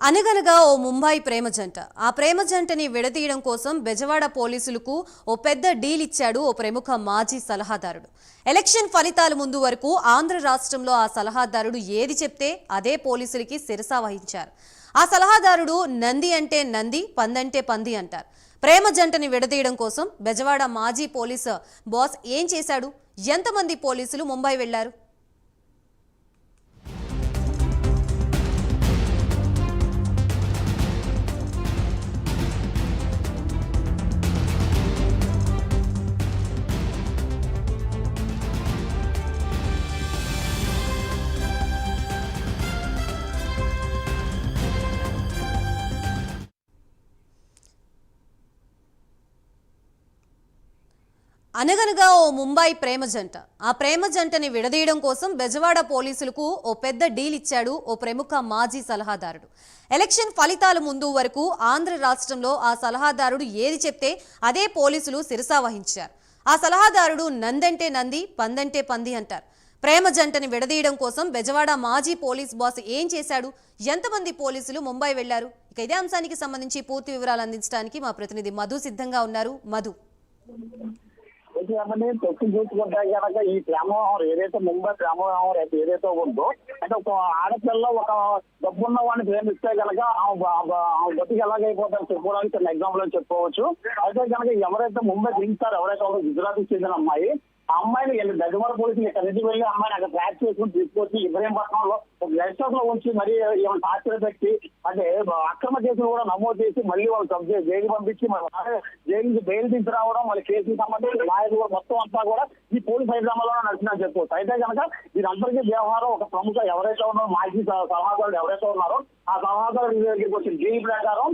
అనగనగా ఓ ముంబై ప్రేమ జంట. ఆ ప్రేమ జంటని విడదీయడం కోసం బెజవాడ పోలీసులకు ఓ పెద్ద డీల్ ఇచ్చాడు ఓ ప్రముఖ మాజీ సలహాదారుడు. ఎలక్షన్ ఫలితాల ముందు వరకు ఆంధ్ర రాష్ట్రంలో ఆ సలహాదారుడు ఏది చెప్తే అదే పోలీసులకి శిరస వహించారు. ఆ సలహాదారుడు నంది అంటే నంది, పందంటే పంది అంటారు. ప్రేమ జంటని విడదీయడం కోసం బెజవాడ మాజీ పోలీసు బాస్ ఏం చేశాడు? ఎంతమంది పోలీసులు ముంబై వెళ్లారు? అనగనగా ఓ ముంబై ప్రేమ జంట. ఆ ప్రేమ జంటని విడదీయడం కోసం బెజవాడ పోలీసులకు ఓ పెద్ద డీల్ ఇచ్చాడు ఓ ప్రముఖ మాజీ సలహాదారుడు. ఎలక్షన్ ఫలితాల ముందు వరకు ఆంధ్ర రాష్ట్రంలో ఆ సలహాదారుడు ఏది చెప్తే అదే పోలీసులు శిరస వహించారు. ఆ సలహాదారుడు నందంటే నంది, పందంటే పంది అంటారు. ప్రేమ జంటని విడదీయడం కోసం బెజవాడ మాజీ పోలీస్ బాస్ ఏం చేశాడు? ఎంతమంది పోలీసులు ముంబై వెళ్లారు? ఇక ఇదే అంశానికి సంబంధించి పూర్తి వివరాలు అందించడానికి మా ప్రతినిధి మధు సిద్ధంగా ఉన్నారు. మధు, తొక్కి చూసుకుంటే కనుక ఈ ప్రేమ ఏదైతే ముంబై ప్రేమ ఏదైతే ఉందో అంటే ఒక ఆడపిల్ల ఒక డబ్బున్న వాడిని ప్రేమిస్తే కనుక బతికి ఎలాగైపోతారో చెప్పుకోవడానికి చిన్న ఎగ్జాంపుల్ చెప్పుకోవచ్చు. అయితే కనుక ఎవరైతే ముంబై దించుతారో ఎవరైతే గుజరాత్ చెందిన అమ్మాయి ఆ అమ్మాయిని బెజవాడ పోలీసులు ఇక్కడ నుంచి వెళ్ళి అమ్మాయిని అక్కడ ట్రాక్ చేసుకుని తీసుకొచ్చి ఇబ్రహీంపట్నంలో ఒక గెస్ట్ హౌస్ లో ఉంచి మరీ ఏమైనా టార్చర్ పెట్టి అంటే అక్రమ కేసులు కూడా నమోదు చేసి మళ్ళీ వాళ్ళు జైలు పంపించి జైలు నుంచి బెయిల్ తీసుకురావడం మళ్ళీ కేసుకి సంబంధించి లాయర్లు కూడా మొత్తం అంతా కూడా ఈ పోలీస్ హైదరాబాద్లో నడిచిందని చెప్పవచ్చు. అయితే కనుక దీనందరికీ వ్యవహారం ఒక ప్రముఖ ఎవరైతే ఉన్నారో మాజీ సలహాదారుడు ఎవరైతే ఉన్నారో ఆ సలహాదారుడి దగ్గరికి వచ్చిన డీల్ ప్రకారం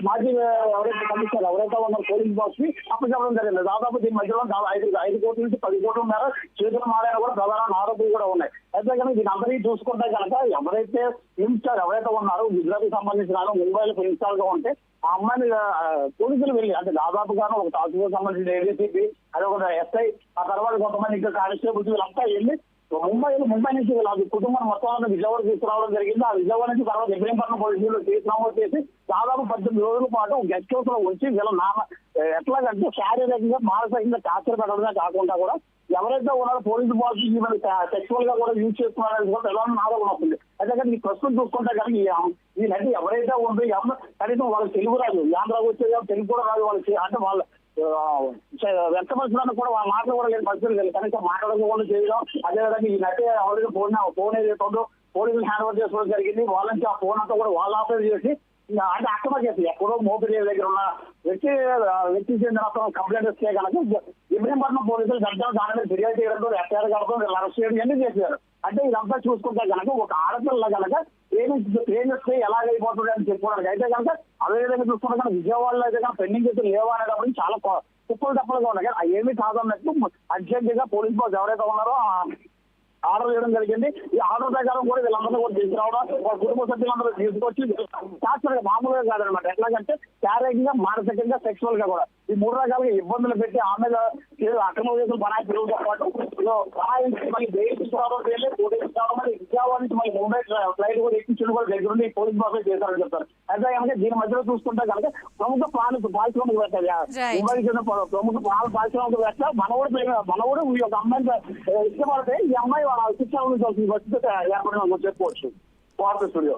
మాజీ ఎవరైతే కమిషనర్ ఎవరైతే ఉన్నారో పోలీస్ బాక్స్ ని అప్పచెప్పడం జరిగింది. దాదాపు దీని మధ్యలో 5 కోట్ల నుంచి 10 కోట్ల మేర చేతుల మారాయన కూడా ప్రధాన ఆరోపణలు కూడా ఉన్నాయి. అయితే కనుక దీని అందరికీ చూసుకుంటే కనుక ఎవరైతే ఫిల్మ్ ఎవరైతే ఉన్నారో గుజరాత్ కి సంబంధించిన ముంబైలో ఫిల్మ్ గా ఉంటే ఆ అమ్మాయిని పోలీసులు వెళ్ళి అంటే దాదాపుగాను ఒక తాలూకు సంబంధించిన ఏజీపీ అది ఒక ఎస్ఐ ఆ తర్వాత కొంతమంది ఇంకా కానిస్టేబుల్స్ వీళ్ళంతా వెళ్ళి ముంబై నుంచి వీళ్ళ కుటుంబం మొత్తం విజయవాడ తీసుకురావడం జరిగింది. ఆ విజయవాడ నుంచి తర్వాత ఇబ్రహీంపట్నం పోలీసులు కేసు నమోదు చేసి దాదాపు 18 రోజుల పాటు గెస్ట్ హౌస్ లో వచ్చి వీళ్ళ ఎట్లాగంటే శారీరకంగా మానసికంగా టార్చర్ పెట్టడమే కాకుండా కూడా ఎవరైతే ఉన్నారో పోలీసు బాస్ సెక్చువల్ గా కూడా యూజ్ చేస్తున్నారని కూడా ఎలా ఆరోపణ వస్తుంది. అయితే కానీ ఈ ప్రస్తుతం చూసుకుంటే కానీ ఈ నటి ఎవరైతే ఉందో కనీసం వాళ్ళకి తెలుగు రాదు, ఆంధ్రాకి వచ్చేది తెలుగు కూడా రాదు వాళ్ళకి. అంటే వాళ్ళ వ్యక్తపరచడానికి కూడా వాళ్ళ మాటలు కూడా లేని పరిస్థితులు లేదు. కనీసం మాట్లాడకుండా చేయడం అదేవిధంగా ఈ నటి ఎవరైతే ఫోన్ ఏదైతే ఉందో పోలీసులు హ్యాండ్ ఓవర్ చేసుకోవడం జరిగింది. వాళ్ళ నుంచి ఆ ఫోన్ అంతా కూడా వాళ్ళు ఆపరేట్ చేసి అంటే అక్రమ కేసు ఎక్కడో మోపిడి దగ్గర ఉన్న వ్యక్తి చెందిన కంప్లైంట్ వస్తే కనుక ఇబ్రహీంపట్నం పోలీసులు గంటలు దాని మీద ఫిర్యాదు చేయడంతో ఎఫ్ఐఆర్ కలపడం వీళ్ళు అరెస్ట్ చేయడం అన్ని చేశారు. అంటే ఇదంతా చూసుకుంటే కనుక ఒక ఆడపిల్ల కనుక ప్రేమిస్తే ఎలాగైపోతుంది అని చెప్పుకోవడానికి అయితే కనుక అదేవిధంగా చూసుకుంటే కనుక విజయవాడలో అయితే కనుక పెండింగ్ కేసులు లేవా అనేటప్పుడు చాలా కుప్పలు తప్పలుగా ఉన్నాయి. కానీ ఏమీ కాదన్నట్టు అర్జెంట్ గా పోలీస్ బాస్ ఎవరైతే ఉన్నారో ఆర్డర్ చేయడం జరిగింది. ఈ ఆర్డర్ ప్రకారం కూడా వీళ్ళందరూ కూడా తీసుకురావడం వాళ్ళ కుటుంబ సభ్యులందరూ తీసుకొచ్చి టార్చర్ మామూలుగా కాదనమాట. ఎట్లాగంటే శారీరకంగా మానసికంగా సెక్చువల్ గా కూడా ఈ 3 రకాలుగా ఇబ్బందులు పెట్టి ఆమె అక్రమ కేసులు బనాయి పిలువతో పాటు బనాయించి మళ్ళీ బెయిల్ తీసుకురావడం మళ్ళీ విజయవాడ నుంచి మళ్ళీ ముంబై ఫ్లైట్ కూడా ఎక్కించడం కూడా దగ్గర ఉండి పోలీస్ బాస్ చేశారని చెప్తారు. అయితే కనుక దీని మధ్యలో చూసుకుంటే కనుక ప్రముఖ పారిశ్రామికవేత్త ముంబైకి చెందిన ప్రముఖ పారిశ్రామికవేత్త మనవడు ఈ యొక్క అమ్మాయిని ఇష్టపడితే ఈ అమ్మాయి శిక్షణ నుంచి పరిస్థితి ఏర్పడిన చెప్పుకోవచ్చు. స్టూడియో.